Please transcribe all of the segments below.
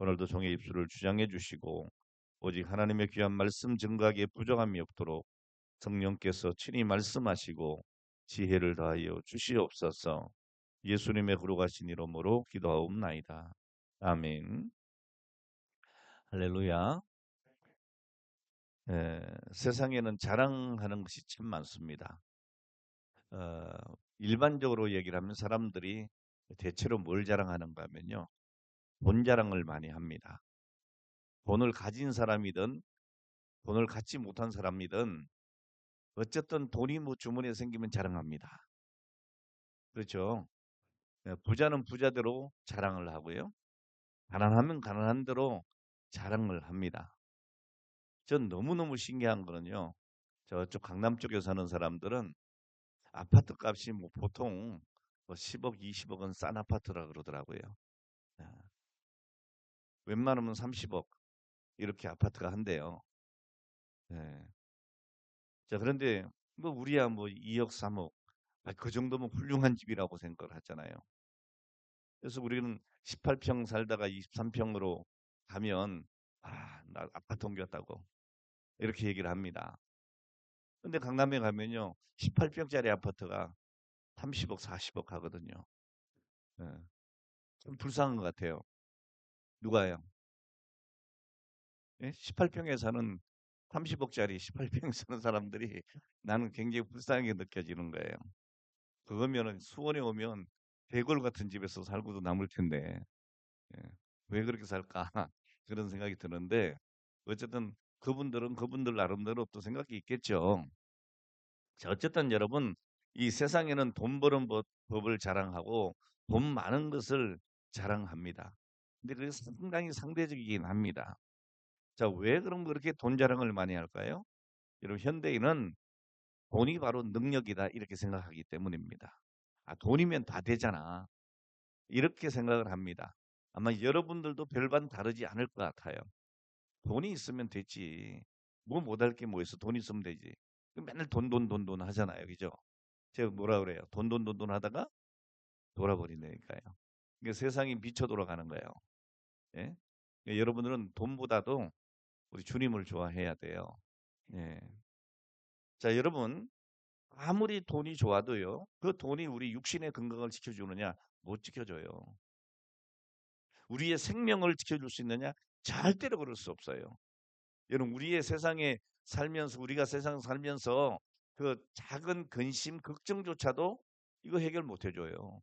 오늘도 종의 입술을 주장해 주시고 오직 하나님의 귀한 말씀 증거하기에 부족함이 없도록 성령께서 친히 말씀하시고 지혜를 다하여 주시옵소서. 예수님의 거룩하신 이름으로 기도하옵나이다. 아멘. 할렐루야. 세상에는 자랑하는 것이 참 많습니다. 어, 일반적으로 얘기를 하면 사람들이 대체로 뭘 자랑하는가 하면요. 돈 자랑을 많이 합니다. 돈을 가진 사람이든 돈을 갖지 못한 사람이든 어쨌든 돈이 뭐 주머니에 생기면 자랑합니다. 그렇죠? 부자는 부자대로 자랑을 하고요. 가난하면 가난한 대로 자랑을 합니다. 전 너무너무 신기한 거는요. 저쪽 강남 쪽에 사는 사람들은 아파트 값이 뭐 보통 뭐 10억, 20억은 싼 아파트라 그러더라고요. 예, 웬만하면 30억 이렇게 아파트가 한대요. 예. 자, 그런데 뭐 우리야 뭐 2억, 3억 그 정도면 훌륭한 집이라고 생각을 하잖아요. 그래서 우리는 18평 살다가 23평으로 가면 나 아파트 옮겼다고 이렇게 얘기를 합니다. 근데 강남에 가면요. 18평짜리 아파트가 30억, 40억 하거든요. 예. 좀 불쌍한 것 같아요. 누가요? 예? 18평에 사는 30억짜리 18평에 사는 사람들이 나는 굉장히 불쌍하게 느껴지는 거예요. 그거면은 수원에 오면 대골 같은 집에서 살고도 남을 텐데 예. 왜 그렇게 살까? 그런 생각이 드는데 어쨌든 그분들은 그분들 나름대로 또 생각이 있겠죠. 자, 어쨌든 여러분 이 세상에는 돈 버는 법을 자랑하고 돈 많은 것을 자랑합니다. 근데 그게 상당히 상대적이긴 합니다. 자, 왜 그럼 그렇게 돈 자랑을 많이 할까요? 여러분 현대인은 돈이 바로 능력이다 이렇게 생각하기 때문입니다. 돈이면 다 되잖아. 이렇게 생각을 합니다. 아마 여러분들도 별반 다르지 않을 것 같아요. 돈이 있으면 됐지. 뭐 못할 게 뭐 있어. 돈 있으면 되지. 맨날 돈, 돈, 돈, 돈 하잖아요. 그죠? 제가 뭐라 그래요? 돈, 돈, 돈, 돈 하다가 돌아버린다니까요. 그러니까 세상이 미쳐 돌아가는 거예요. 예? 그러니까 여러분들은 돈보다도 우리 주님을 좋아해야 돼요. 예. 자, 여러분, 아무리 돈이 좋아도요, 그 돈이 우리 육신의 건강을 지켜주느냐? 못 지켜줘요. 우리의 생명을 지켜줄 수 있느냐? 절대로 그럴 수 없어요. 여러분, 우리의 세상에 살면서, 우리가 세상 살면서 그 작은 근심, 걱정조차도 이거 해결 못 해줘요.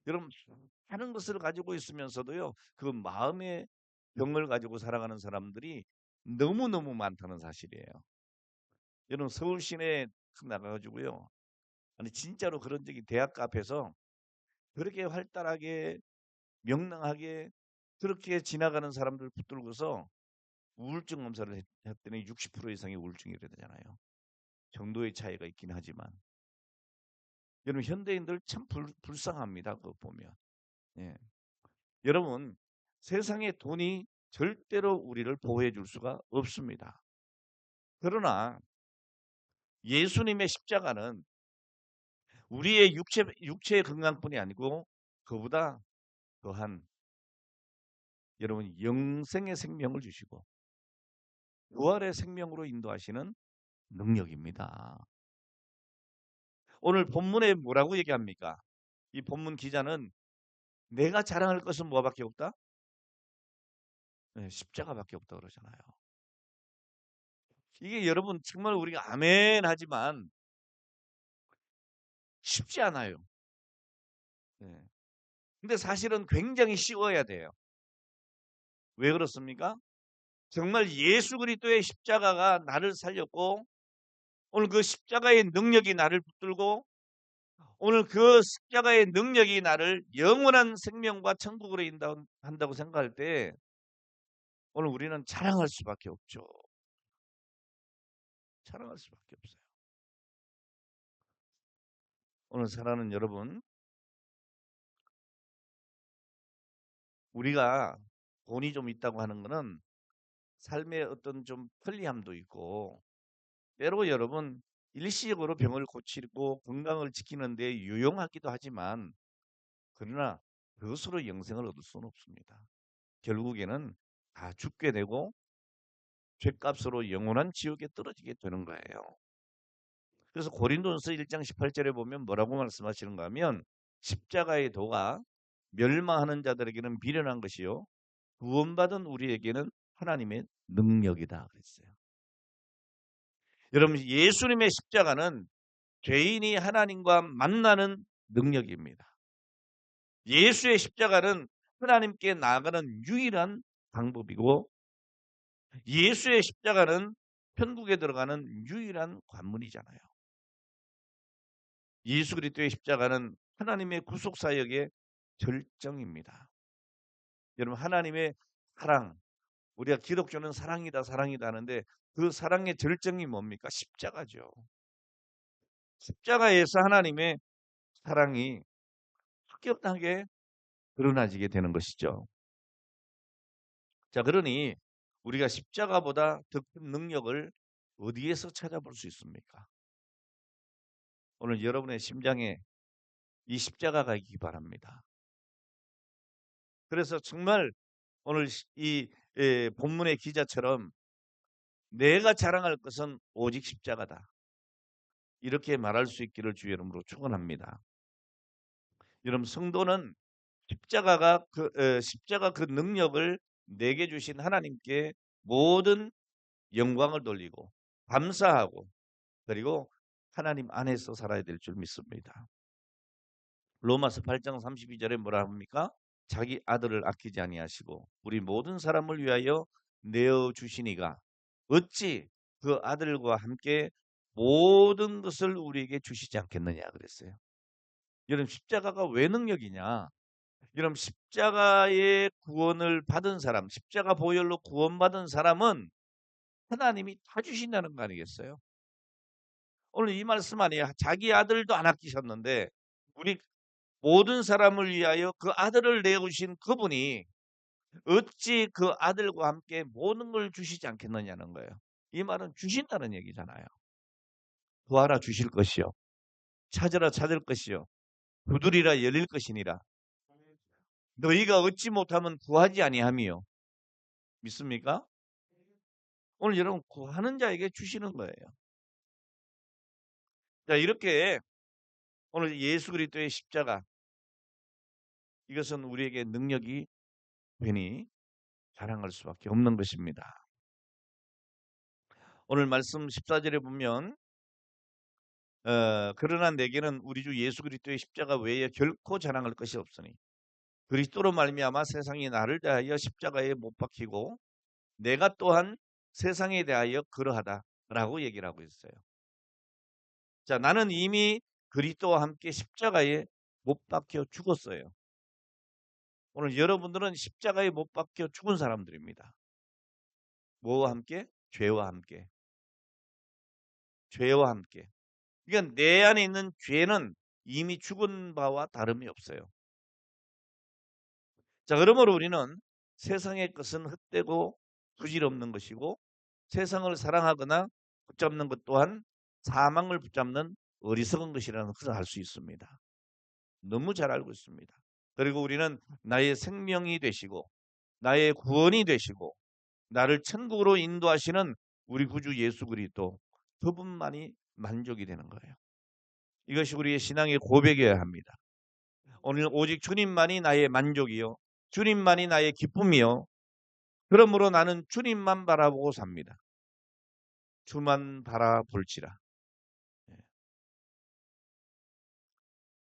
여러분, 많은 것을 가지고 있으면서도요, 그 마음의 병을 가지고 살아가는 사람들이 너무너무 많다는 사실이에요. 여러분, 서울 시내에 나가가지고요, 아니, 진짜로 그런 적이 대학 앞에서 그렇게 활달하게, 명랑하게, 그렇게 지나가는 사람들 붙들고서 우울증 검사를 했더니 60% 이상의 우울증이래 되잖아요. 정도의 차이가 있긴 하지만. 여러분, 현대인들 참 불쌍합니다. 그거 보면. 예. 여러분, 세상의 돈이 절대로 우리를 보호해 줄 수가 없습니다. 그러나 예수님의 십자가는 우리의 육체의 건강뿐이 아니고 그보다 더한 여러분 영생의 생명을 주시고 부활의 생명으로 인도하시는 능력입니다. 오늘 본문에 뭐라고 얘기합니까? 이 본문 기자는 내가 자랑할 것은 뭐밖에 없다? 네, 십자가밖에 없다 그러잖아요. 이게 여러분 정말 우리가 아멘 하지만 쉽지 않아요. 네. 근데 사실은 굉장히 쉬워야 돼요. 왜 그렇습니까? 정말 예수 그리스도의 십자가가 나를 살렸고 오늘 그 십자가의 능력이 나를 붙들고 오늘 그 십자가의 능력이 나를 영원한 생명과 천국으로 인도한다고 생각할 때 오늘 우리는 자랑할 수밖에 없죠. 자랑할 수밖에 없어요. 오늘 사랑하는 여러분, 우리가 돈이 좀 있다고 하는 것은 삶의 어떤 좀 편리함도 있고 때로 여러분 일시적으로 병을 고치고 건강을 지키는 데 유용하기도 하지만 그러나 그것으로 영생을 얻을 수는 없습니다. 결국에는 다 죽게 되고 죄값으로 영원한 지옥에 떨어지게 되는 거예요. 그래서 고린도전서 1장 18절에 보면 뭐라고 말씀하시는가 하면 십자가의 도가 멸망하는 자들에게는 미련한 것이요 구원받은 우리에게는 하나님의 능력이다 그랬어요. 여러분 예수님의 십자가는 죄인이 하나님과 만나는 능력입니다. 예수의 십자가는 하나님께 나아가는 유일한 방법이고 예수의 십자가는 천국에 들어가는 유일한 관문이잖아요. 예수 그리스도의 십자가는 하나님의 구속 사역의 절정입니다. 여러분 하나님의 사랑, 우리가 기독교는 사랑이다 사랑이다 하는데 그 사랑의 절정이 뭡니까? 십자가죠. 십자가에서 하나님의 사랑이 확연하게 드러나지게 되는 것이죠. 자, 그러니 우리가 십자가보다 더 큰 능력을 어디에서 찾아볼 수 있습니까? 오늘 여러분의 심장에 이 십자가가 있기 바랍니다. 그래서 정말 오늘 이 본문의 기자처럼 내가 자랑할 것은 오직 십자가다. 이렇게 말할 수 있기를 주의 이름으로 축원합니다. 여러분 성도는 십자가 그 능력을 내게 주신 하나님께 모든 영광을 돌리고 감사하고 그리고 하나님 안에서 살아야 될 줄 믿습니다. 로마서 8장 32절에 뭐라 합니까? 자기 아들을 아끼지 아니하시고 우리 모든 사람을 위하여 내어 주시니가 어찌 그 아들과 함께 모든 것을 우리에게 주시지 않겠느냐 그랬어요. 여러분 십자가가 왜 능력이냐? 여러분 십자가의 구원을 받은 사람, 십자가 보혈로 구원받은 사람은 하나님이 다 주신다는 거 아니겠어요? 오늘 이 말씀 아니에요. 자기 아들도 안 아끼셨는데 우리 모든 사람을 위하여 그 아들을 내어주신 그분이 어찌 그 아들과 함께 모든 걸 주시지 않겠느냐는 거예요. 이 말은 주신다는 얘기잖아요. 구하라 주실 것이요. 찾으라 찾을 것이요. 두드리라 열릴 것이니라. 너희가 얻지 못하면 구하지 아니함이요. 믿습니까? 오늘 여러분 구하는 자에게 주시는 거예요. 자, 이렇게 오늘 예수 그리스도의 십자가 이것은 우리에게 능력이 되니 자랑할 수밖에 없는 것입니다. 오늘 말씀 14절에 보면 그러나 내게는 우리 주 예수 그리스도의 십자가 외에 결코 자랑할 것이 없으니 그리스도로 말미암아 세상이 나를 대하여 십자가에 못 박히고 내가 또한 세상에 대하여 그러하다라고 얘기를 하고 있어요. 자, 나는 이미 그리스도와 함께 십자가에 못 박혀 죽었어요. 오늘 여러분들은 십자가에 못 박혀 죽은 사람들입니다. 뭐와 함께? 죄와 함께. 죄와 함께. 그러니까 내 안에 있는 죄는 이미 죽은 바와 다름이 없어요. 자, 그러므로 우리는 세상의 것은 헛되고 부질없는 것이고 세상을 사랑하거나 붙잡는 것 또한 사망을 붙잡는 어리석은 것이라는 것을 알 수 있습니다. 너무 잘 알고 있습니다. 그리고 우리는 나의 생명이 되시고 나의 구원이 되시고 나를 천국으로 인도하시는 우리 구주 예수 그리스도 그분만이 만족이 되는 거예요. 이것이 우리의 신앙의 고백이어야 합니다. 오늘 오직 주님만이 나의 만족이요. 주님만이 나의 기쁨이요. 그러므로 나는 주님만 바라보고 삽니다. 주만 바라볼지라. 예.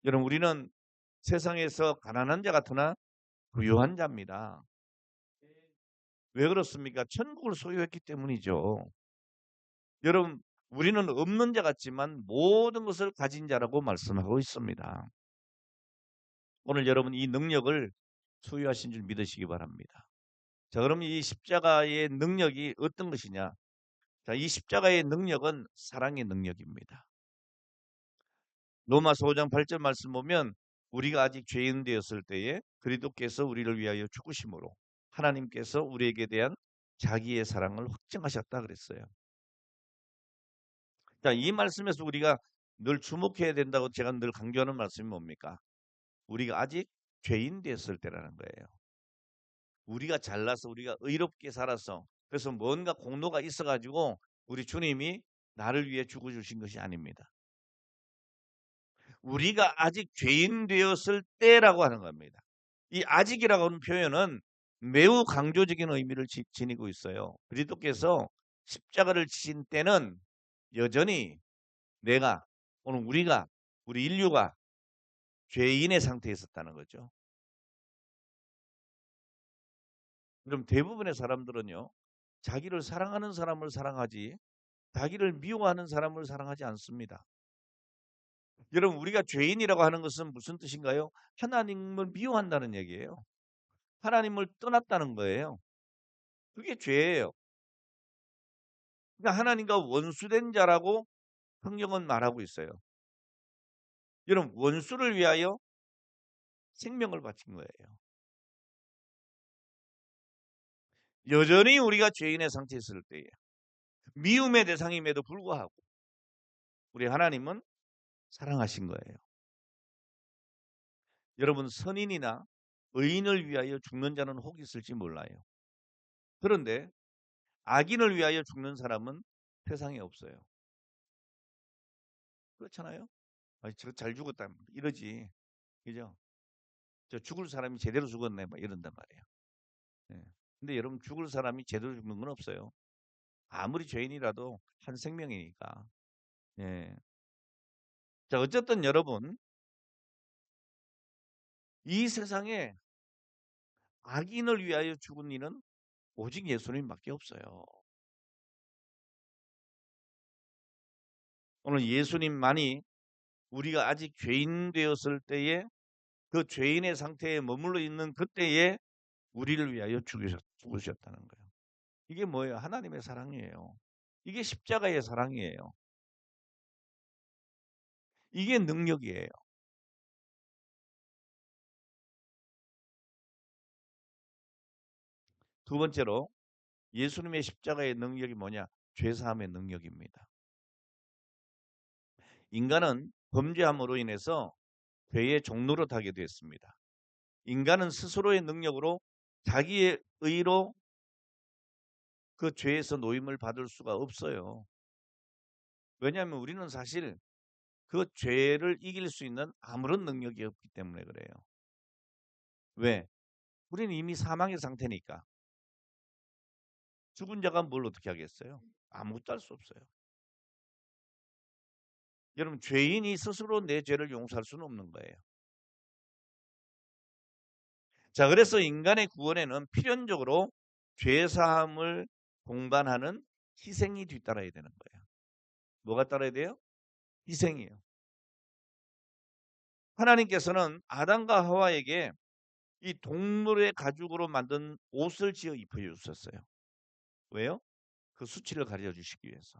여러분 우리는 세상에서 가난한 자 같으나 부유한 자입니다. 왜 그렇습니까? 천국을 소유했기 때문이죠. 여러분 우리는 없는 자 같지만 모든 것을 가진 자라고 말씀하고 있습니다. 오늘 여러분 이 능력을 소유하신 줄 믿으시기 바랍니다. 자, 그럼 이 십자가의 능력이 어떤 것이냐? 자, 이 십자가의 능력은 사랑의 능력입니다. 로마서 5장 8절 말씀 보면 우리가 아직 죄인 되었을 때에 그리스도께서 우리를 위하여 죽으심으로 하나님께서 우리에게 대한 자기의 사랑을 확증하셨다 그랬어요. 자, 이 말씀에서 우리가 늘 주목해야 된다고 제가 늘 강조하는 말씀이 뭡니까? 우리가 아직 죄인 됐을 때라는 거예요. 우리가 잘나서 우리가 의롭게 살아서 그래서 뭔가 공로가 있어가지고 우리 주님이 나를 위해 죽어주신 것이 아닙니다. 우리가 아직 죄인 되었을 때라고 하는 겁니다. 이 아직이라고 하는 표현은 매우 강조적인 의미를 지니고 있어요. 그리스도께서 십자가를 지신 때는 여전히 내가 오늘 우리 인류가 죄인의 상태에 있었다는 거죠. 그럼 대부분의 사람들은요, 자기를 사랑하는 사람을 사랑하지 자기를 미워하는 사람을 사랑하지 않습니다. 여러분, 우리가 죄인이라고 하는 것은 무슨 뜻인가요? 하나님을 미워한다는 얘기예요. 하나님을 떠났다는 거예요. 그게 죄예요. 그러니까 하나님과 원수된 자라고 성경은 말하고 있어요. 여러분, 원수를 위하여 생명을 바친 거예요. 여전히 우리가 죄인의 상태에 있을 때에 미움의 대상임에도 불구하고 우리 하나님은 사랑하신 거예요. 여러분, 선인이나 의인을 위하여 죽는 자는 혹 있을지 몰라요. 그런데 악인을 위하여 죽는 사람은 세상에 없어요. 그렇잖아요? 저 잘 죽었다 이러지. 그죠? 저 죽을 사람이 제대로 죽었네 막 이런단 말이에요. 예. 근데 여러분, 죽을 사람이 제대로 죽는 건 없어요. 아무리 죄인이라도 한 생명이니까. 예. 자, 어쨌든 여러분, 이 세상에 악인을 위하여 죽은 이는 오직 예수님밖에 없어요. 오늘 예수님만이 우리가 아직 죄인 되었을 때에 그 죄인의 상태에 머물러 있는 그때에 우리를 위하여 죽으셨다는 거예요. 이게 뭐예요? 하나님의 사랑이에요. 이게 십자가의 사랑이에요. 이게 능력이에요. 두 번째로 예수님의 십자가의 능력이 뭐냐? 죄사함의 능력입니다. 인간은 범죄함으로 인해서 죄의 종로로 타게 되었습니다. 인간은 스스로의 능력으로 자기의 의로 그 죄에서 노임을 받을 수가 없어요. 왜냐하면 우리는 사실 그 죄를 이길 수 있는 아무런 능력이 없기 때문에 그래요. 왜? 우리는 이미 사망의 상태니까. 죽은 자가 뭘 어떻게 하겠어요? 아무것도 할 수 없어요. 여러분, 죄인이 스스로 내 죄를 용서할 수는 없는 거예요. 자, 그래서 인간의 구원에는 필연적으로 죄사함을 동반하는 희생이 뒤따라야 되는 거예요. 뭐가 따라야 돼요? 희생이에요. 하나님께서는 아담과 하와에게 이 동물의 가죽으로 만든 옷을 지어 입혀 주셨어요. 왜요? 그 수치를 가려 주시기 위해서.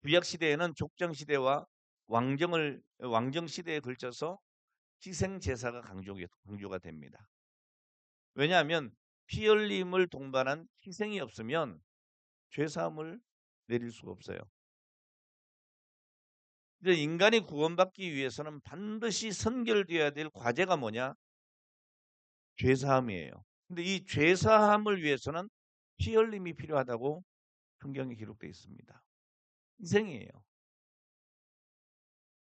구약 시대에는 족장 시대와 왕정 시대에 걸쳐서 희생 제사가 강조가 됩니다. 왜냐하면 피 흘림을 동반한 희생이 없으면 죄 사함을 내릴 수가 없어요. 이제 인간이 구원받기 위해서는 반드시 선결되어야 될 과제가 뭐냐? 죄 사함이에요. 근데 이 죄 사함을 위해서는 피 흘림이 필요하다고 성경에 기록되어 있습니다. 희생이에요.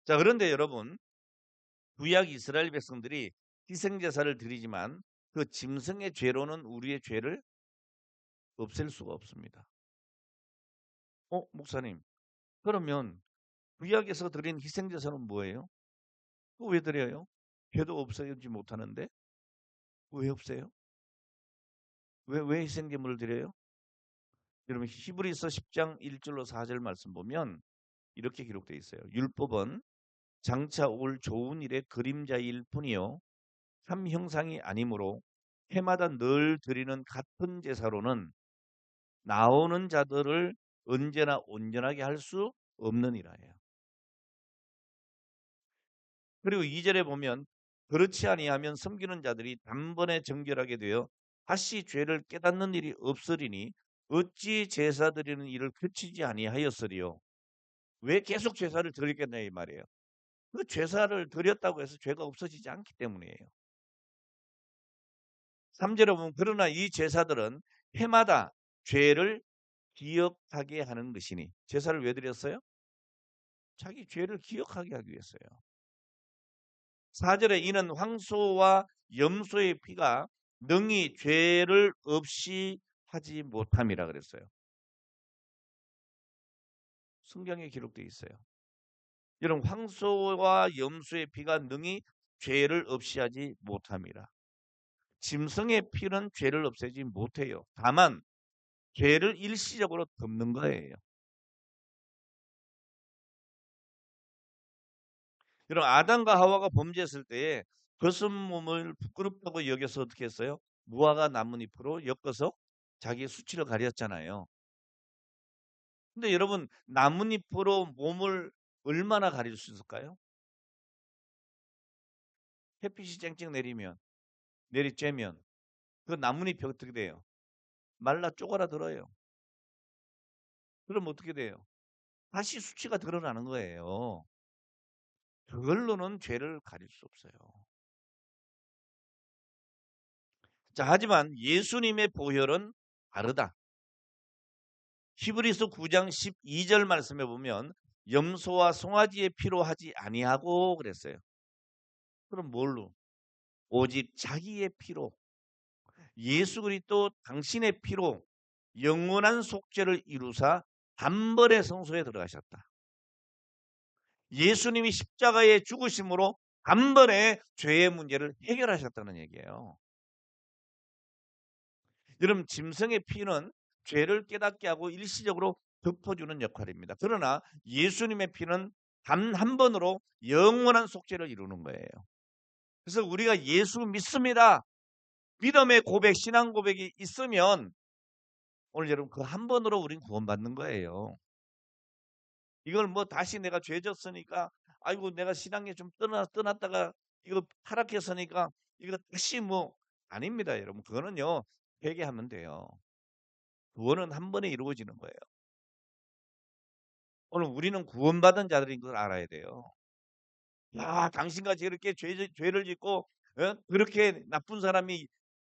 자, 그런데 여러분, 구약 이스라엘 백성들이 희생 제사를 드리지만 그 짐승의 죄로는 우리의 죄를 없앨 수가 없습니다. 목사님, 그러면 구약에서 드린 희생 제사는 뭐예요? 그거 왜 드려요? 죄도 없애지 못하는데 왜 없어요? 왜 희생제물을 드려요? 여러분, 히브리서 10장 1절로 4절 말씀 보면 이렇게 기록되어 있어요. 율법은 장차 올 좋은 일의 그림자일 뿐이요 참 형상이 아니므로 해마다 늘 드리는 같은 제사로는 나오는 자들을 언제나 온전하게 할 수 없느니라예요. 그리고 2절에 보면 그렇지 아니하면 섬기는 자들이 단번에 정결하게 되어 다시 죄를 깨닫는 일이 없으리니 어찌 제사 드리는 일을 그치지 아니하였으리요. 왜 계속 제사를 드리겠냐 이 말이에요. 그 제사를 드렸다고 해서 죄가 없어지지 않기 때문이에요. 3절에 보면 그러나 이 제사들은 해마다 죄를 기억하게 하는 것이니. 제사를 왜 드렸어요? 자기 죄를 기억하게 하기 위해서요. 4절에 이는 황소와 염소의 피가 능히 죄를 없이 하지 못함이라 그랬어요. 성경에 기록되어 있어요. 여러분, 황소와 염소의 피가 능히 죄를 없이 하지 못함이라. 짐승의 피는 죄를 없애지 못해요. 다만 죄를 일시적으로 덮는 거예요. 여러분, 아담과 하와가 범죄했을 때에 벗은 몸을 부끄럽다고 여겨서 어떻게 했어요? 무화과 나뭇잎으로 엮어서 자기의 수치를 가렸잖아요. 근데 여러분, 나뭇잎으로 몸을 얼마나 가릴 수 있을까요? 햇빛이 쨍쨍 내리쬐면 그 나뭇잎이 어떻게 돼요? 말라 쪼그라들어요. 그럼 어떻게 돼요? 다시 수치가 드러나는 거예요. 그걸로는 죄를 가릴 수 없어요. 자, 하지만 예수님의 보혈은 다르다. 히브리서 9장 12절 말씀에 보면 염소와 송아지의 피로 하지 아니하고 그랬어요. 그럼 뭘로? 오직 자기의 피로, 예수 그리스도 당신의 피로 영원한 속죄를 이루사 단번에 성소에 들어가셨다. 예수님이 십자가의 죽으심으로 단번에 죄의 문제를 해결하셨다는 얘기예요. 여러분, 짐승의 피는 죄를 깨닫게 하고 일시적으로 덮어주는 역할입니다. 그러나 예수님의 피는 단 한 번으로 영원한 속죄를 이루는 거예요. 그래서 우리가 예수 믿습니다. 믿음의 고백, 신앙 고백이 있으면 오늘 여러분 그 한 번으로 우린 구원받는 거예요. 이걸 뭐 다시 내가 죄 졌으니까 아이고 내가 신앙에 좀 떠났다가 이거 타락했으니까 이거 다시 뭐 아닙니다, 여러분. 그거는요 회개하면 돼요. 구원은 한 번에 이루어지는 거예요. 오늘 우리는 구원받은 자들인 걸 알아야 돼요. 야, 당신같이 이렇게 죄를 짓고 그렇게 나쁜 사람이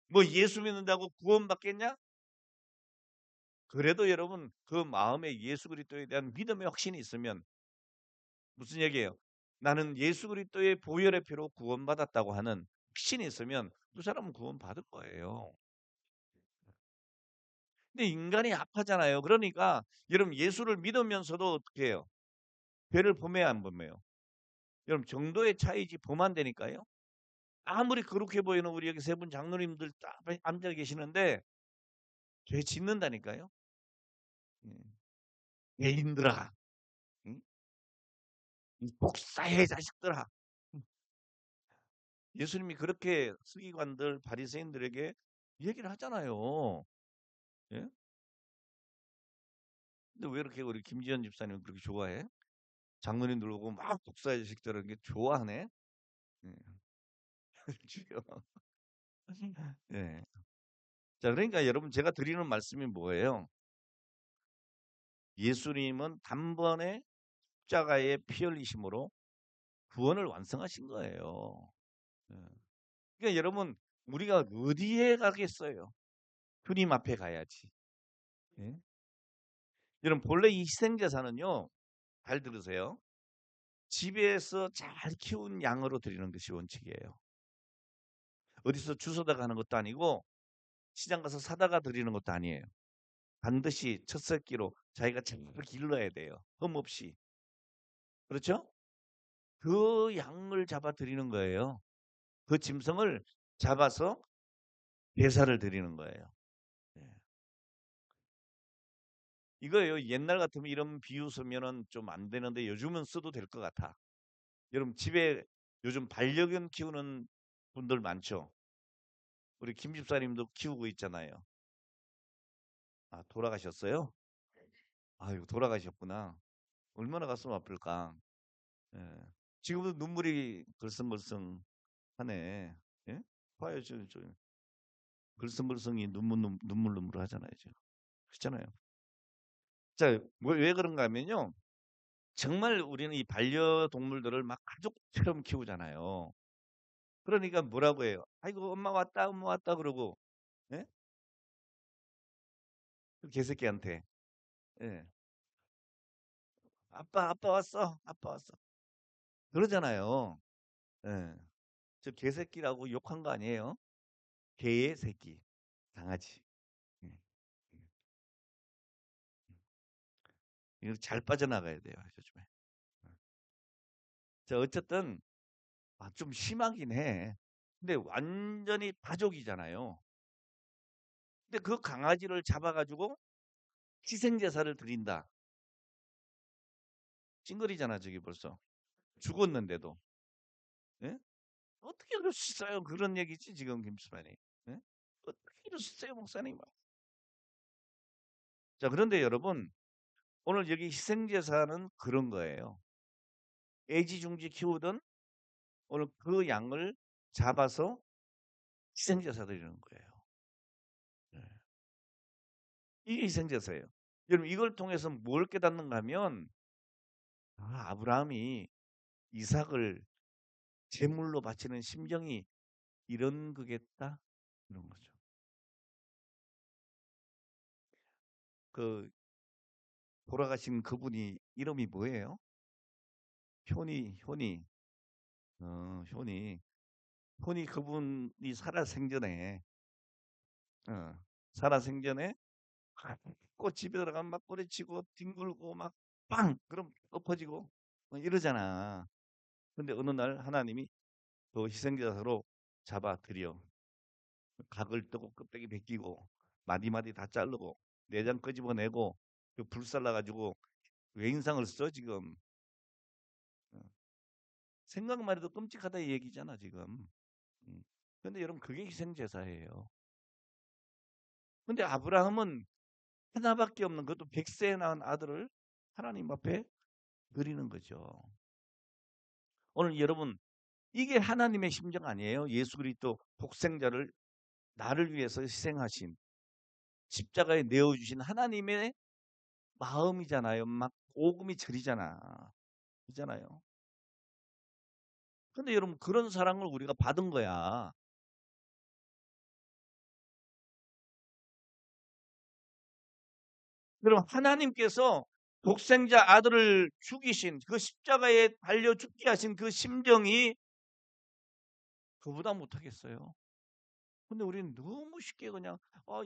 뭐 예수 믿는다고 구원받겠냐? 그래도 여러분 그 마음에 예수 그리스도에 대한 믿음의 확신이 있으면 무슨 얘기예요? 나는 예수 그리스도의 보혈의 피로 구원받았다고 하는 확신이 있으면 그 사람은 구원받을 거예요. 근데 인간이 악하잖아요. 그러니까 여러분 예수를 믿으면서도 어떻게 해요? 죄를 범해야 안 범해요? 여러분 정도의 차이지 범한다니까요. 아무리 그렇게 보이는 우리 여기 세 분 장로님들 딱 앉아 계시는데 죄 짓는다니까요. 죄인들아, 응? 이 독사의 자식들아. 예수님이 그렇게 서기관들 바리새인들에게 얘기를 하잖아요. 예? 근데 왜 이렇게 우리 김지현 집사님은 그렇게 좋아해? 장로님들 오고 막 독사의 자식들은 게 좋아하네. 예. 주여. 예. 자, 그러니까 여러분 제가 드리는 말씀이 뭐예요? 예수님은 단번에 십자가의 피 흘리심으로 구원을 완성하신 거예요. 예. 그러니까 여러분 우리가 어디에 가겠어요? 주님 앞에 가야지. 예? 여러분 본래 이 희생제사는요. 잘 들으세요. 집에서 잘 키운 양으로 드리는 것이 원칙이에요. 어디서 주워다가 하는 것도 아니고 시장 가서 사다가 드리는 것도 아니에요. 반드시 첫 새끼로 자기가 잘 길러야 돼요. 흠 없이. 그렇죠? 그 양을 잡아 드리는 거예요. 그 짐승을 잡아서 제사를 드리는 거예요. 예. 이거예요. 옛날 같으면 이런 비유 쓰면은 좀 안 되는데 요즘은 써도 될 것 같아. 여러분 집에 요즘 반려견 키우는 분들 많죠. 우리 김 집사님도 키우고 있잖아요. 아, 돌아가셨어요? 아유, 돌아가셨구나. 얼마나 가슴 아플까. 예. 지금도 눈물이 글썽글썽 하네. 예? 봐요, 글썽글썽이 눈물 하잖아요, 지금. 그렇잖아요. 자, 왜 그런가 하면요. 정말 우리는 이 반려동물들을 막 가족처럼 키우잖아요. 그러니까 뭐라고 해요? 아이고 엄마 왔다 엄마 왔다 그러고 예? 그 개새끼한테 예. 아빠 왔어 아빠 왔어 그러잖아요. 예. 저 개새끼라고 욕한 거 아니에요? 개의 새끼 강아지. 예. 예. 이거 잘 빠져나가야 돼요 요즘에. 자 어쨌든 좀 심하긴 해. 근데 완전히 가족이잖아요. 근데 그 강아지를 잡아가지고 희생제사를 드린다. 찡거리잖아 저기 벌써. 죽었는데도. 예? 어떻게 그럴 수 있어요? 그런 얘기지 지금 김수만이. 예? 어떻게 이럴 수 있어요 목사님? 자 그런데 여러분 오늘 여기 희생제사는 그런 거예요. 애지중지 키우던 오늘 그 양을 잡아서 희생제사 드리는 거예요. 예. 이게 희생제사예요. 여러분 이걸 통해서 뭘 깨닫는가 하면 아브라함이 이삭을 제물로 바치는 심정이 이런 거겠다 이런 거죠. 그 돌아가신 그분이 이름이 뭐예요? 효니. 효니. 효니 그분이 살아생전에 살아생전에 꼭 집에 들어가면 막 꼬리치고 뒹굴고 막 빵 그럼 엎어지고 이러잖아. 근데 어느 날 하나님이 그 희생제사로 잡아 드려 각을 뜨고 껍데기 벗기고 마디마디 다 자르고 내장 끄집어내고 그 불살라 가지고 외인상을 써 지금. 어, 생각만 해도 끔찍하다 이 얘기잖아 지금. 근데 여러분 그게 희생제사예요. 근데 아브라함은 하나밖에 없는 그것도 100세에 낳은 아들을 하나님 앞에 드리는 거죠. 오늘 여러분 이게 하나님의 심정 아니에요? 예수 그리스도 독생자를 나를 위해서 희생하신 십자가에 내어주신 하나님의 마음이잖아요. 막 오금이 저리잖아. 그잖아요. 근데 여러분 그런 사랑을 우리가 받은 거야. 그럼 하나님께서 독생자 아들을 죽이신 그 십자가에 달려 죽게 하신 그 심정이 그보다 못하겠어요. 근데 우리는 너무 쉽게 그냥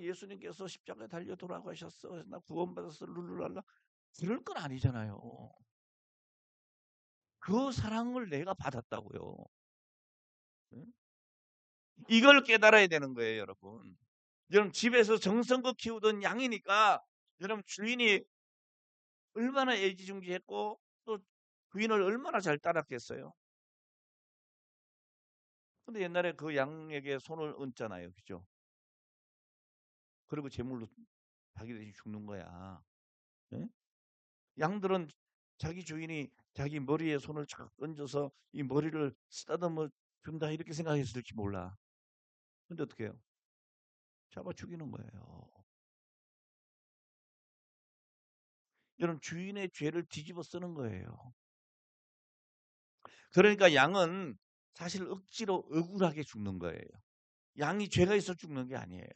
예수님께서 십자가에 달려 돌아가셨어. 나 구원받았어. 룰루랄라. 그럴 건 아니잖아요. 그 사랑을 내가 받았다고요. 네? 이걸 깨달아야 되는 거예요, 여러분. 여러분 집에서 정성껏 키우던 양이니까 여러분 주인이 얼마나 애지중지했고 또 주인을 얼마나 잘 따랐겠어요. 근데 옛날에 그 양에게 손을 얹잖아요, 그죠? 그리고 제물로 자기 대신 죽는 거야. 네? 양들은 자기 주인이 자기 머리에 손을 착 얹어서 이 머리를 쓰다듬어 준다 이렇게 생각했을지 몰라. 근데 어떻게 해요? 잡아 죽이는 거예요. 이런 주인의 죄를 뒤집어 쓰는 거예요. 그러니까 양은 사실 억지로 억울하게 죽는 거예요. 양이 죄가 있어 죽는 게 아니에요.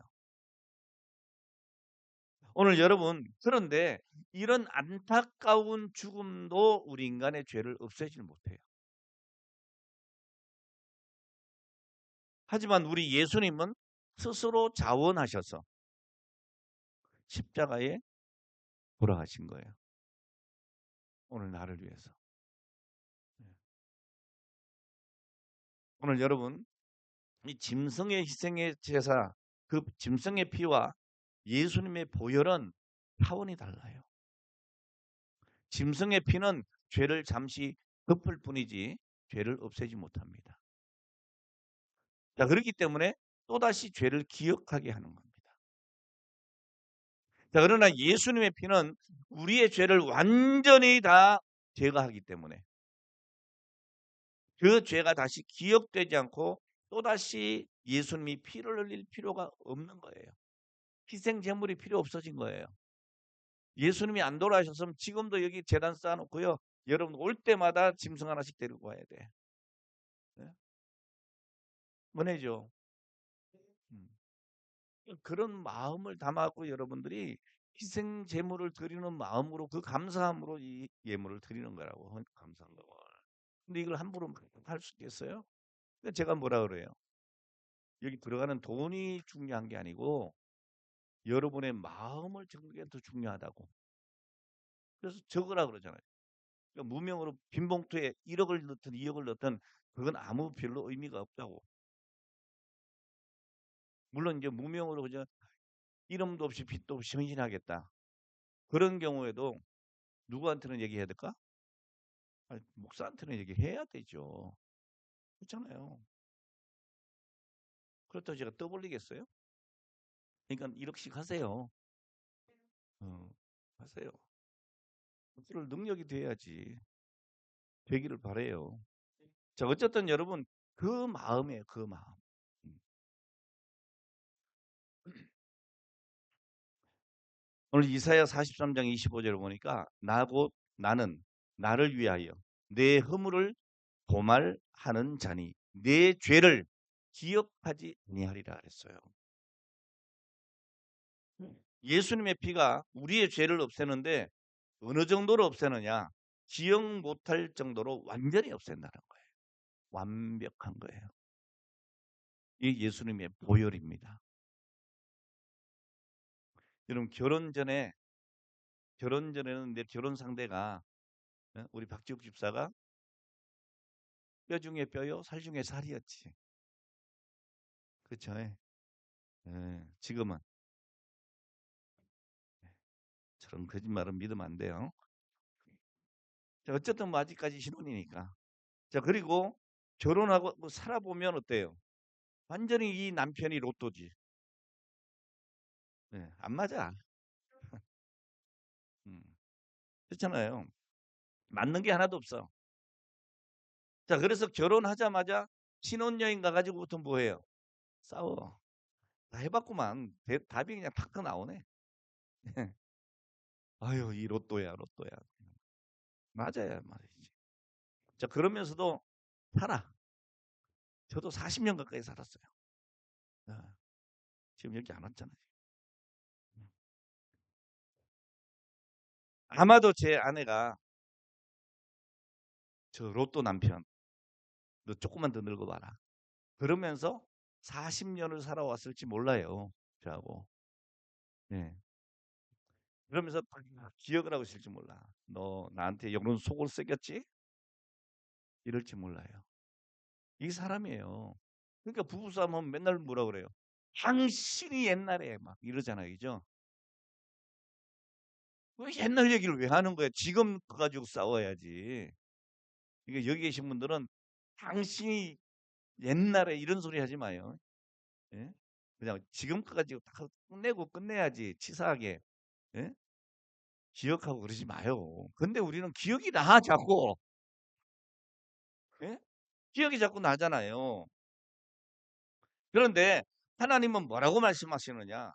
오늘 여러분 그런데 이런 안타까운 죽음도 우리 인간의 죄를 없애질 못해요. 하지만 우리 예수님은 스스로 자원하셔서 십자가에 돌아가신 거예요. 오늘 나를 위해서. 오늘 여러분 이 짐승의 희생의 제사 그 짐승의 피와 예수님의 보혈은 차원이 달라요. 짐승의 피는 죄를 잠시 덮을 뿐이지 죄를 없애지 못합니다. 자, 그렇기 때문에 또다시 죄를 기억하게 하는 겁니다. 자, 그러나 예수님의 피는 우리의 죄를 완전히 다 제거하기 때문에 그 죄가 다시 기억되지 않고 또다시 예수님이 피를 흘릴 필요가 없는 거예요. 희생 제물이 필요 없어진 거예요. 예수님이 안 돌아가셨으면 지금도 여기 제단 쌓아놓고요. 여러분 올 때마다 짐승 하나씩 데리고 와야 돼. 네? 은혜죠. 음. 그런 마음을 담아갖고 여러분들이 희생 제물을 드리는 마음으로 그 감사함으로 이 예물을 드리는 거라고 감사한 거. 근데 이걸 함부로 할 수 있겠어요? 근데 제가 뭐라 그래요? 여기 들어가는 돈이 중요한 게 아니고 여러분의 마음을 적는 게 더 중요하다고. 그래서 적으라 그러잖아요. 그러니까 무명으로 빈 봉투에 1억을 넣든 2억을 넣든 그건 아무 별로 의미가 없다고. 물론 이제 무명으로 그저 이름도 없이 빚도 없이 헌신하겠다. 그런 경우에도 누구한테는 얘기해야 될까? 아니, 목사한테는 얘기해야 되죠. 그렇잖아요. 그렇다고 제가 떠벌리겠어요? 그러니까 1억씩 하세요. 어, 하세요. 그럴 능력이 돼야지. 되기를 바래요. 자, 어쨌든 여러분 그 마음이에요. 그 마음. 음. 오늘 이사야 43장 25절을 보니까 나 곧 나는 나를 위하여 내 허물을 고말하는 자니 내 죄를 기억하지 아니하리라 했어요. 예수님의 피가 우리의 죄를 없애는데 어느 정도로 없애느냐? 기억 못할 정도로 완전히 없앤다는 거예요. 완벽한 거예요. 이 예수님의 보혈입니다. 여러분 결혼 전에는 내 결혼 상대가 우리 박지욱 집사가 뼈 중에 뼈요, 살 중에 살이었지. 그렇죠? 예. 지금은 저런 거짓말은 믿으면 안 돼요. 자, 어쨌든 뭐 아직까지 신혼이니까. 자, 그리고 결혼하고 뭐 살아보면 어때요? 완전히 이 남편이 로또지. 안 맞아. 음, 그렇잖아요. 맞는 게 하나도 없어. 자, 그래서 결혼하자마자 신혼여행 가가지고부터 뭐 해요? 싸워. 다 해봤구만. 답이 그냥 탁 나오네. 아유, 이 로또야, 로또야. 맞아야 말이지. 자, 그러면서도 살아. 저도 40년 가까이 살았어요. 어, 지금 여기 안 왔잖아요. 아마도 제 아내가 저 로또 남편, 너 조금만 더 늙어봐라. 그러면서 40년을 살아왔을지 몰라요. 저하고. 네. 그러면서 기억을 하고 있을지 몰라. 너 나한테 이런 속을 새겼지? 이럴지 몰라요. 이 사람이에요. 그러니까 부부싸움은 맨날 뭐라 그래요? 당신이 옛날에 막 이러잖아요. 그죠? 왜 옛날 얘기를 왜 하는 거야? 지금 그거 가지고 싸워야지. 이게 여기 계신 분들은 당신이 옛날에 이런 소리 하지 마요. 예? 그냥 지금 거 가지고 다 끝내고 끝내야지. 치사하게. 예? 기억하고 그러지 마요. 근데 우리는 기억이 나 자꾸. 예? 기억이 자꾸 나잖아요. 그런데 하나님은 뭐라고 말씀하시느냐?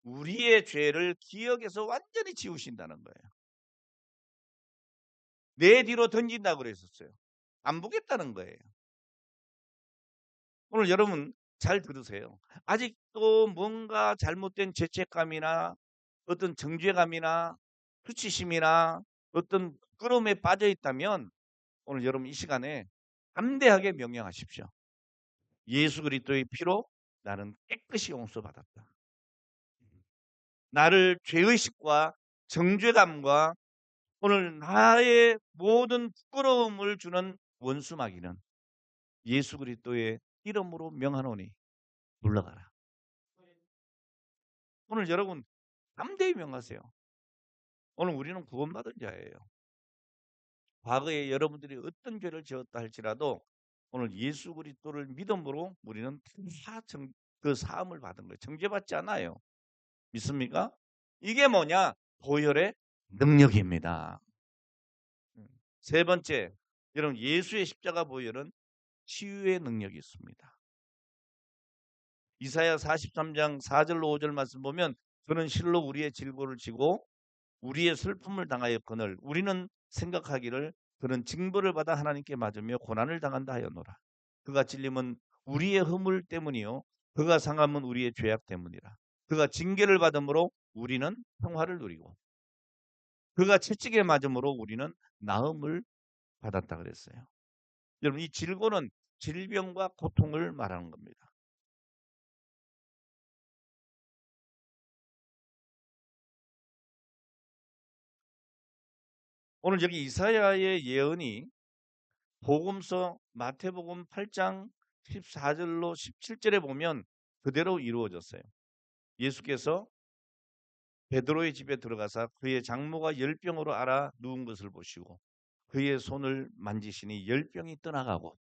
우리의 죄를 기억에서 완전히 지우신다는 거예요. 내 뒤로 던진다고 그랬었어요. 안 보겠다는 거예요. 오늘 여러분 잘 들으세요. 아직도 뭔가 잘못된 죄책감이나 어떤 정죄감이나 수치심이나 어떤 부끄러움에 빠져 있다면 오늘 여러분 이 시간에 담대하게 명령하십시오. 예수 그리스도의 피로 나는 깨끗이 용서받았다. 나를 죄의식과 정죄감과 오늘 나의 모든 부끄러움을 주는 원수마귀는 예수 그리스도의 이름으로 명하노니 물러가라. 오늘 여러분 담대히 명하세요. 오늘 우리는 구원받은 자예요. 과거에 여러분들이 어떤 죄를 지었다 할지라도 오늘 예수 그리스도를 믿음으로 우리는 그 사함을 받은 거예요. 정죄받지 않아요. 믿습니까? 이게 뭐냐? 보혈의 능력입니다. 세 번째, 여러분 예수의 십자가 보혈은 치유의 능력이 있습니다. 이사야 43장 4절로 5절 말씀 보면 그는 실로 우리의 질고를 지고 우리의 슬픔을 당하였거늘 우리는 생각하기를 그는 징벌을 받아 하나님께 맞으며 고난을 당한다 하였노라. 그가 찔림은 우리의 허물 때문이요 그가 상함은 우리의 죄악 때문이라. 그가 징계를 받음으로 우리는 평화를 누리고 그가 채찍에 맞음으로 우리는 나음을 받았다 그랬어요. 여러분 이 질고는 질병과 고통을 말하는 겁니다. 오늘 여기 이사야의 예언이 복음서 마태복음 8장 14절로 17절에 보면 그대로 이루어졌어요. 예수께서 베드로의 집에 들어가서 그의 장모가 열병으로 앓아 누운 것을 보시고 그의 손을 만지시니 열병이 떠나가고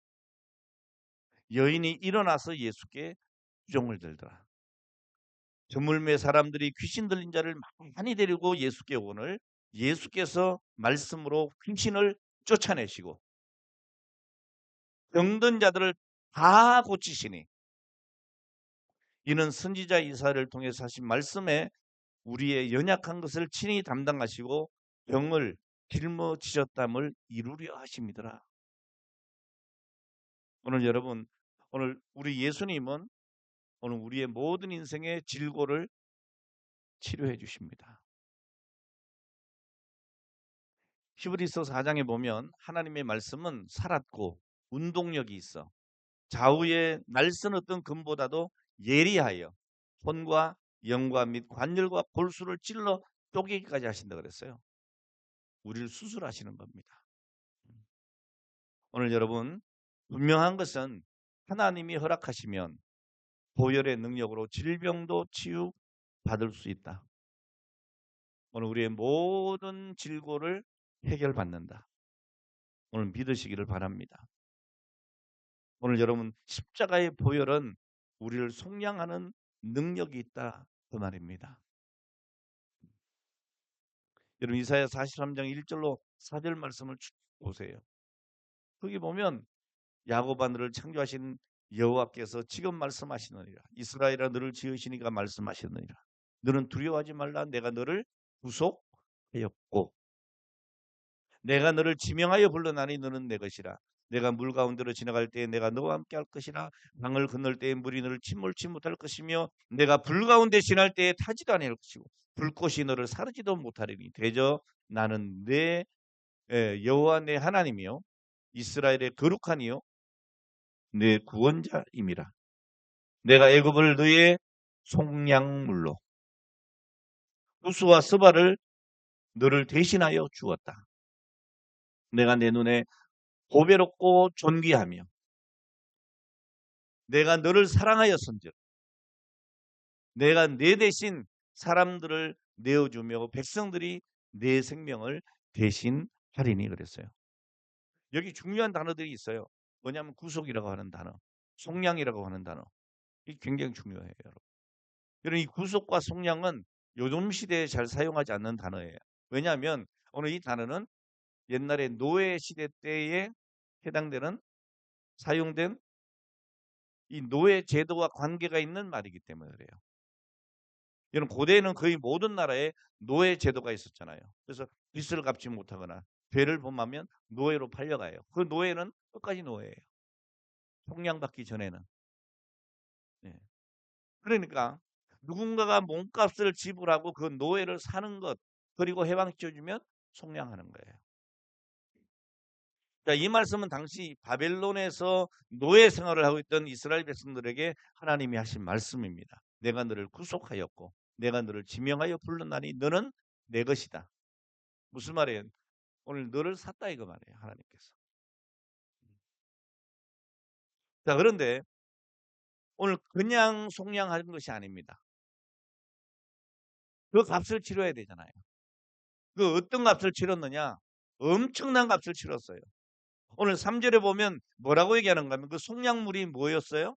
여인이 일어나서 예수께 주종을 들더라. 저물매 사람들이 귀신 들린 자를 많이 데리고 예수께 오늘 예수께서 말씀으로 귀신을 쫓아내시고 병든 자들을 다 고치시니 이는 선지자 이사야를 통해서 하신 말씀에 우리의 연약한 것을 친히 담당하시고 병을 짊어지셨담을 이루려 하심이더라. 오늘 여러분, 오늘 우리 예수님은 오늘 우리의 모든 인생의 질고를 치료해 주십니다. 히브리서 4장에 보면 하나님의 말씀은 살았고 운동력이 있어 좌우의 날선 어떤 금보다도 예리하여 혼과 영과 및 관절과 골수를 찔러 쪼개기까지 하신다 그랬어요. 우리를 수술하시는 겁니다. 오늘 여러분 분명한 것은 하나님이 허락하시면 보혈의 능력으로 질병도 치유받을 수 있다. 오늘 우리의 모든 질고를 해결받는다. 오늘 믿으시기를 바랍니다. 오늘 여러분 십자가의 보혈은 우리를 속량하는 능력이 있다 그 말입니다. 여러분 이사야 43장 1절로 4절 말씀을 쭉 보세요. 거기 보면 야곱 하늘을 창조하신 여호와께서 지금 말씀하시느니라. 이스라엘아 너를 지으시니까 말씀하시느니라. 너는 두려워하지 말라. 내가 너를 구속하였고 내가 너를 지명하여 불러나니 너는 내 것이라. 내가 물 가운데로 지나갈 때에 내가 너와 함께 할 것이라. 강을 건널 때에 물이 너를 침몰치 못할 것이며 내가 불 가운데 지날 때에 타지도 아니할 것이고 불꽃이 너를 사르지도 못하리니 대저 나는 내 여호와 내 하나님이요 이스라엘의 거룩한 이요 내 구원자임이라. 내가 애굽을 너의 속량물로 우스와 스바를 너를 대신하여 주었다. 내가 내 눈에 보배롭고 존귀하며 내가 너를 사랑하였은즉 내가 내 대신 사람들을 내어주며 백성들이 내 생명을 대신하리니 그랬어요. 여기 중요한 단어들이 있어요. 뭐냐면 구속이라고 하는 단어, 속량이라고 하는 단어. 이게 굉장히 중요해요, 여러분. 여러분 이 구속과 속량은 요즘 시대에 잘 사용하지 않는 단어예요. 왜냐하면 오늘 이 단어는 옛날에 노예 시대 때에 해당되는 사용된 이 노예 제도와 관계가 있는 말이기 때문에 그래요. 여러분 고대에는 거의 모든 나라에 노예 제도가 있었잖아요. 그래서 빚을 갚지 못하거나 죄를 범하면 노예로 팔려가요. 그 노예는 끝까지 노예예요. 속량받기 전에는. 네. 그러니까 누군가가 몸값을 지불하고 그 노예를 사는 것 그리고 해방시켜주면 속량하는 거예요. 자, 이 말씀은 당시 바벨론에서 노예 생활을 하고 있던 이스라엘 백성들에게 하나님이 하신 말씀입니다. 내가 너를 구속하였고 내가 너를 지명하여 불렀나니 너는 내 것이다. 무슨 말이에요? 오늘 너를 샀다 이거 말이에요. 하나님께서. 자, 그런데 오늘 그냥 속량하는 것이 아닙니다. 그 값을 치러야 되잖아요. 그 어떤 값을 치렀느냐? 엄청난 값을 치렀어요. 오늘 3절에 보면 뭐라고 얘기하는가 하면 그 속량물이 뭐였어요?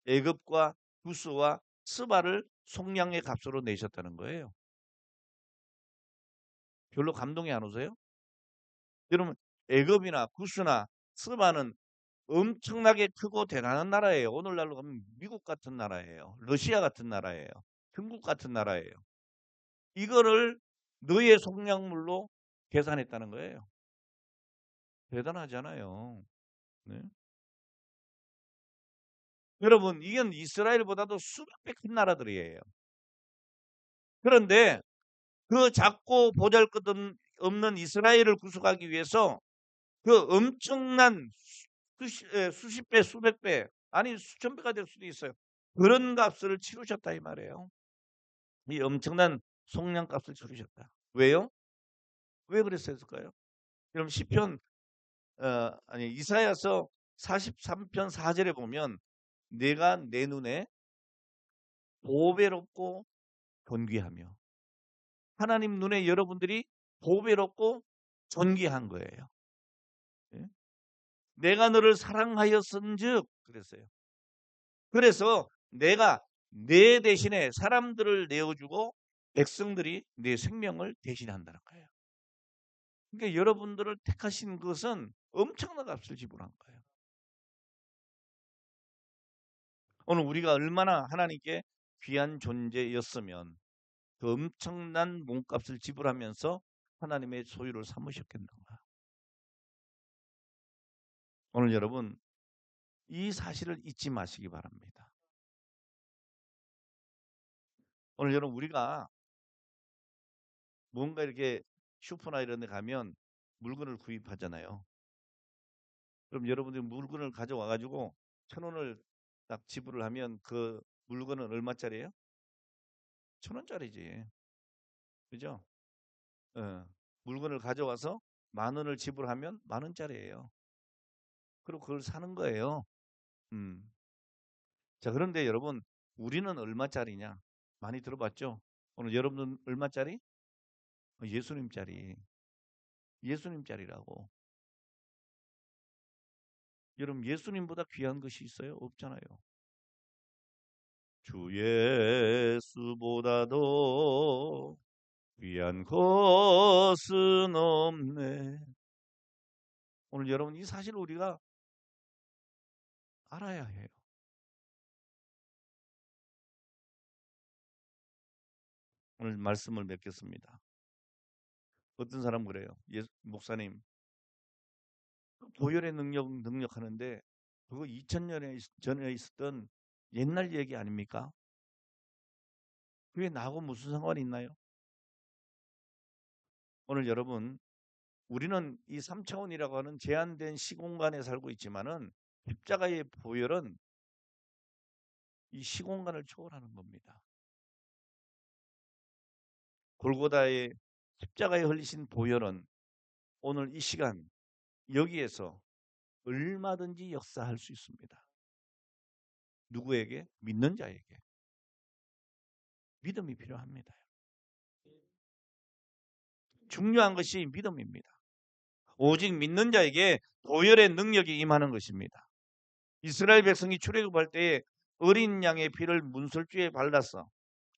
애굽과 구스와 스바를 속량의 값으로 내셨다는 거예요. 별로 감동이 안 오세요? 여러분 애굽이나 구스나 스바는 엄청나게 크고 대단한 나라예요. 오늘날로 가면 미국 같은 나라예요. 러시아 같은 나라예요. 중국 같은 나라예요. 이거를 너의 속량물로 계산했다는 거예요. 대단하잖아요. 네? 여러분, 이건 이스라엘보다도 수백 배 큰 나라들이에요. 그런데 그 작고 보잘것없는 이스라엘을 구속하기 위해서 그 엄청난 수십 배, 수백 배, 아니 수천 배가 될 수도 있어요. 그런 값을 치르셨다 이 말이에요. 이 엄청난 속량값을 치르셨다. 왜요? 왜 그랬을까요? 그럼 시편 아니 이사야서 43편 4절에 보면 내가 내 눈에 보배롭고 존귀하며, 하나님 눈에 여러분들이 보배롭고 존귀한 거예요. 예? 내가 너를 사랑하였은즉 그랬어요. 그래서 내가 내 대신에 사람들을 내어주고 백성들이 내 생명을 대신한다는 거예요. 그러니까 여러분들을 택하신 것은 엄청난 값을 지불한 거예요. 오늘 우리가 얼마나 하나님께 귀한 존재였으면 그 엄청난 몸값을 지불하면서 하나님의 소유를 삼으셨겠는가. 오늘 여러분 이 사실을 잊지 마시기 바랍니다. 오늘 여러분 우리가 뭔가 이렇게 슈퍼나 이런 데 가면 물건을 구입하잖아요. 그럼 여러분들이 물건을 가져와 가지고 1,000원을 딱 지불을 하면 그 물건은 얼마짜리예요? 1,000원짜리지. 그죠? 어. 물건을 가져와서 10,000원을 지불하면 10,000원짜리예요. 그리고 그걸 사는 거예요. 음. 자, 그런데 여러분 우리는 얼마짜리냐? 많이 들어봤죠? 오늘 여러분은 얼마짜리? 예수님짜리. 예수님짜리라고. 여러분 예수님보다 귀한 것이 있어요? 없잖아요. 주 예수보다도 귀한 것은 없네. 오늘 여러분 이 사실을 우리가 알아야 해요. 오늘 말씀을 맺겠습니다. 어떤 사람 그래요. 목사님 보혈의 능력 하는데 그거 2000년 전에 있었던 옛날 얘기 아닙니까? 그게 나하고 무슨 상관이 있나요? 오늘 여러분 우리는 이 3차원이라고 하는 제한된 시공간에 살고 있지만은 십자가의 보혈은 이 시공간을 초월하는 겁니다. 골고다의 십자가에 흘리신 보혈은 오늘 이 시간 여기에서 얼마든지 역사할 수 있습니다. 누구에게? 믿는 자에게. 믿음이 필요합니다. 중요한 것이 믿음입니다. 오직 믿는 자에게 보혈의 능력이 임하는 것입니다. 이스라엘 백성이 출애굽할 때에 어린 양의 피를 문설주에 발라서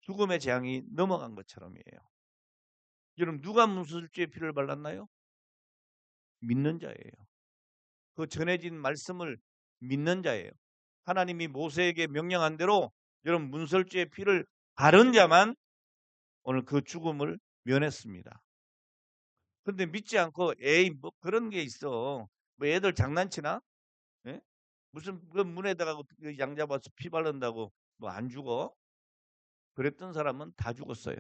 죽음의 재앙이 넘어간 것처럼이에요. 여러분 누가 문설주에 피를 발랐나요? 믿는 자예요. 그 전해진 말씀을 믿는 자예요. 하나님이 모세에게 명령한 대로 여러분 문설주의 피를 바른 자만 오늘 그 죽음을 면했습니다. 그런데 믿지 않고 에이 뭐 그런 게 있어. 뭐 애들 장난치나? 예? 무슨 그 문에다가 양 잡아서 피 바른다고 뭐 안 죽어? 그랬던 사람은 다 죽었어요.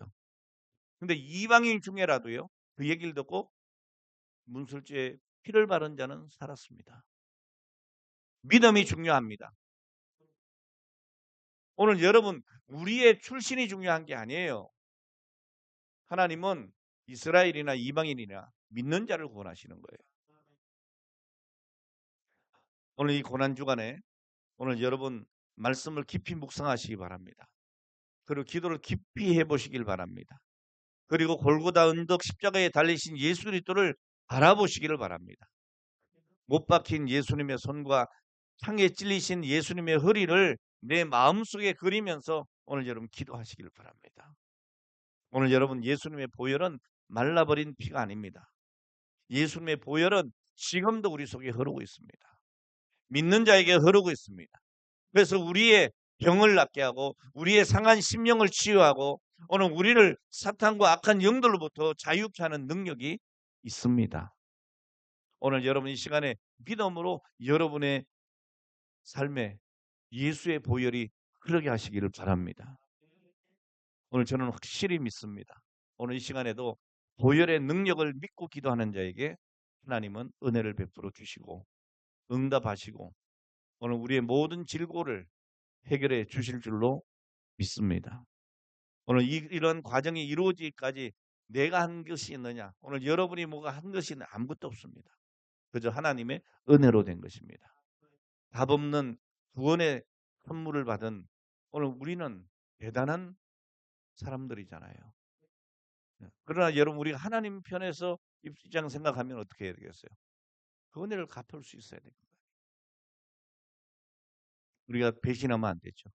근데 이방인 중에라도요. 그 얘기를 듣고 문설주에 피를 바른 자는 살았습니다. 믿음이 중요합니다. 오늘 여러분 우리의 출신이 중요한 게 아니에요. 하나님은 이스라엘이나 이방인이나 믿는 자를 구원하시는 거예요. 오늘 이 고난주간에 오늘 여러분 말씀을 깊이 묵상하시기 바랍니다. 그리고 기도를 깊이 해보시길 바랍니다. 그리고 골고다 언덕 십자가에 달리신 예수 그리스도를 바라보시기를 바랍니다. 못 박힌 예수님의 손과 창에 찔리신 예수님의 허리를 내 마음속에 그리면서 오늘 여러분 기도하시길 바랍니다. 오늘 여러분 예수님의 보혈은 말라버린 피가 아닙니다. 예수님의 보혈은 지금도 우리 속에 흐르고 있습니다. 믿는 자에게 흐르고 있습니다. 그래서 우리의 병을 낫게 하고 우리의 상한 심령을 치유하고 오늘 우리를 사탄과 악한 영들로부터 자유케 하는 능력이 있습니다. 오늘 여러분 이 시간에 믿음으로 여러분의 삶에 예수의 보혈이 흐르게 하시기를 바랍니다. 오늘 저는 확실히 믿습니다. 오늘 이 시간에도 보혈의 능력을 믿고 기도하는 자에게 하나님은 은혜를 베풀어 주시고 응답하시고 오늘 우리의 모든 질고를 해결해 주실 줄로 믿습니다. 오늘 이런 과정이 이루어지기까지 내가 한 것이 있느냐? 오늘 여러분이 뭐가 한 것이 아무것도 없습니다. 그저 하나님의 은혜로 된 것입니다. 답 없는 구원의 선물을 받은 오늘 우리는 대단한 사람들이잖아요. 그러나 여러분 우리가 하나님 편에서 입장 생각하면 어떻게 해야 되겠어요? 그 은혜를 갚을 수 있어야 됩니다. 우리가 배신하면 안 되죠.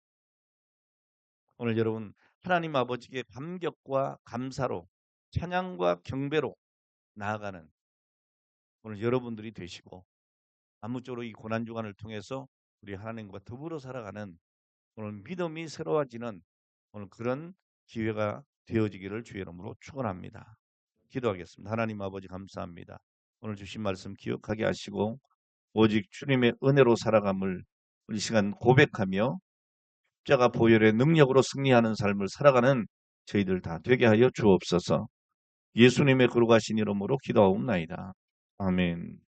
오늘 여러분 하나님 아버지께 감격과 감사로 찬양과 경배로 나아가는 오늘 여러분들이 되시고 아무쪼록 이 고난 주간을 통해서 우리 하나님과 더불어 살아가는 오늘 믿음이 새로워지는 오늘 그런 기회가 되어지기를 주의 이름으로 축원합니다. 기도하겠습니다. 하나님 아버지 감사합니다. 오늘 주신 말씀 기억하게 하시고 오직 주님의 은혜로 살아감을 이 시간 고백하며 십자가 보혈의 능력으로 승리하는 삶을 살아가는 저희들 다 되게 하여 주옵소서. 예수님의 거룩하신 이름으로 기도하옵나이다. 아멘.